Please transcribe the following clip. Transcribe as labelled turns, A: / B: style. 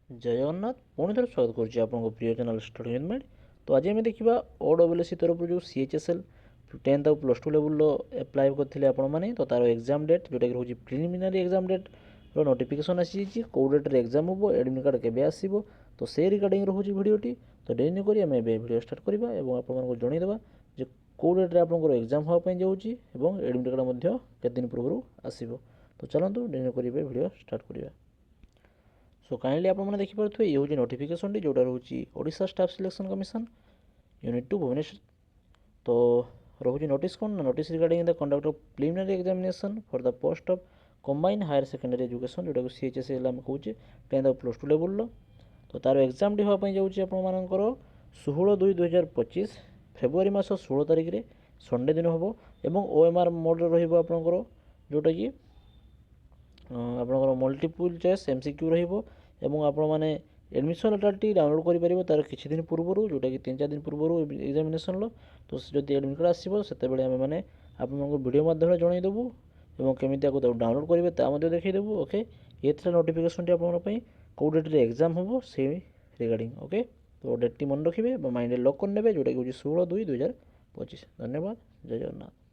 A: जय जगन्नाथ पुणी थे स्वागत करुच्ची आपको प्रिय चैनल स्टडी विथ। तो आज आम देखा OSSC तरफ जो CHSL 10th और +2 लेवल एप्लाय करते आपने तो तार एग्जाम डेट जोटा कि रोज प्रिलिमिनारी एग्जाम डेट नोटिफिकेशन आसी कौ डेट एग्जाम हम एडमिट कार्ड केवे आसो तो से रिगार्डिंग रोचे भिडटी। तो डेरी नक आम भिडियो स्टार्ट करवा और आपको जनईदेवा जो कौ डेट्रे आपंकर एग्जाम हाँपाई जाऊँगी और एडमिट कार्ड के दिन पूर्व आसो। तो चलतु डेरी नक भिडियो स्टार्ट करवा। सो काइंडली आपने देखिपे ये हूँ नोटिफिकेशन जोटा रोचे Odisha staff selection commission unit 2 Bhubaneswar. तो रोचे नोटिस कौन ना notice regarding the conduct of preliminary examination for the post of combined higher secondary education जोटा कि CHSL आम कहे 10th और +2 लेवल। तो तार एग्जाम टी हाँपाई जाऊँगी आपर 16/2/2025 फेब्रुआरी मास 16 तारिख में संडे दिन हम और OMR मोड रहा जोटा कि आपंकर मल्टीपल चॉइस MCQ रही आपने एडमिशन लेटर डाउनलोड करेंगे तार किसी दिन पूर्व जोटा कि 3-4 दिन पूर्व एग्जामिनेशन। तो जब एडमिट कार्ड आसो से आम मैंने आपको वीडियो माध्यम जनईदेवु और केमी डाउनलोड करेंगे देखईदेवु। ओके ये नोटिफिकेशन टी आप कौ डेट्रे एग्जाम हम से रिगार्डिंग। ओके तो डेट टी मन रखिए माइंड लॉक करने जोटा कि 16/2/2025। धन्यवाद। जय जगन्नाथ।